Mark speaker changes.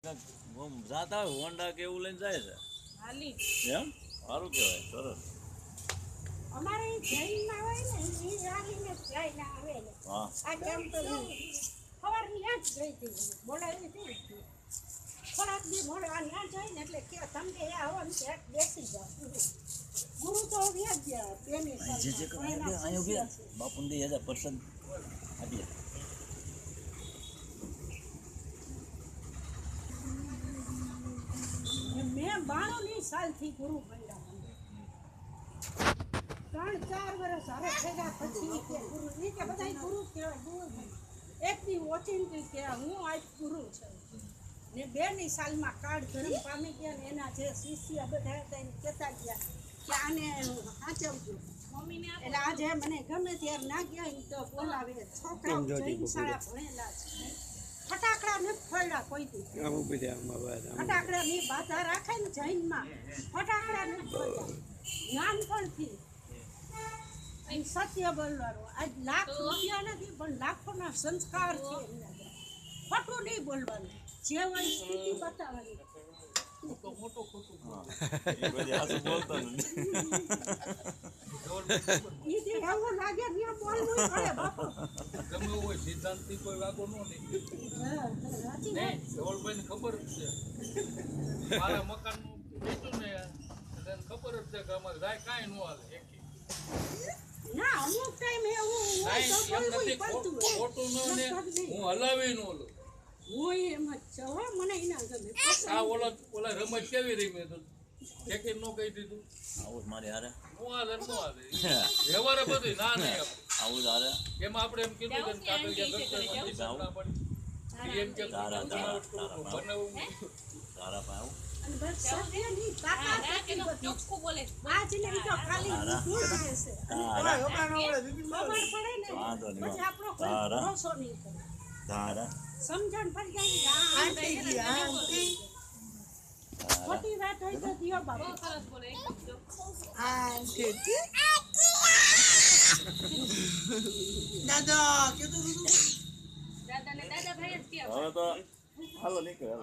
Speaker 1: જાતા હોય હોન્ડા કે એવું લઈને જાય છે
Speaker 2: હાલી
Speaker 1: એમ સારું કહેવાય સરસ
Speaker 2: અમારે જૈનમાં હોય ને એ હાલીને જ જાય ને આવે ને
Speaker 1: હા
Speaker 2: આ કેમ તો સવારની યાદ જ ગઈ હતી બોલાવી હતી થોડાક દી મોડવા ના જાય ને એટલે કે તમને એ આવો ને એક બેસી જાઓ ગુરુ તો વ્યાજ ગયા બેની
Speaker 1: જે જે આયો ગયા બાપુને દે હજાર પસંદ આપી
Speaker 2: મેં 92 સાલથી ગુરુ બન્યા 3-4 વર્ષ હવે ભેગા પછી કે ગુરુ એ કે બધા ગુરુ કહેવાય ગુરુ એક દી ઓચિંતી કે હું આજ ગુરુ છું ને 2ની સાલમાં કાર્ડ ધર્મ પામી ગયા ને એના જે શિષ્ય બધા હતા એને કહેતા ગયા કે આને સાચવજો એટલે આજે મને ગમે ત્યારે ના ગયા ને તો બોલાવે છોકરાઓ જૈન શાળા ભણેલા છે ફટાકડા નથી ફોડ્યા કોઈ દી ફટાકડાની બાધા રાખે ને જૈનમાં ફટાકડા નથી ફોડ્યા નાનપણથી સત્ય બોલવાનું આજ લાખ રૂપિયા નથી પણ લાખોના સંસ્કાર છે એમના ખોટું નહીં બોલવાનું જે હોય સ્થિતિ બતાવવાની એવું લાગે ત્યાં બોલવું પડે બાપુ
Speaker 3: ગમે હોય સિદ્ધાંતથી કોઈ વાગો ન નહીં ધવલભાઈને ખબર જ છે મારા મકાનનું વેચ્યું ને એને ખબર જ છે કે અમારે રાય કાંઈ ન હાલે એકી
Speaker 2: ના અમુક ટાઈમ એવું હોય તો બોલવું પડતું હોય
Speaker 3: ખોટું ન ને હું હલાવી ન ઓલો
Speaker 2: હું એમ જ છું હો મને એના ગમે
Speaker 3: આ ઓલા રમત કેવી રમી તો ઠેકી ન કહી દીધું
Speaker 1: આવું જ મારે હારે
Speaker 3: હું હાલે ન હાલે વ્યવહાર બધું ના નહીં
Speaker 1: આવું જ હારે
Speaker 3: એમાં આપણે એમ કીધું કે કાગળિયા એમ કે બનાવવું
Speaker 1: તારા પાસે આવું
Speaker 2: અને બસ સત્યની તાકાત હતી બધી. આજ નહીં તો ખાલી ભૂલ રહેશે. ખબર પડે ને
Speaker 1: વાંધો નહીં.
Speaker 2: પછી આપણો કોઈ
Speaker 1: તારા.
Speaker 2: ભરોસો નહીં કરે.
Speaker 1: તારા
Speaker 2: સમજણ પડી જાય કે ખોટી વાત હોય તો દિયો બાપુ
Speaker 1: હવે તો હાલો નીકળે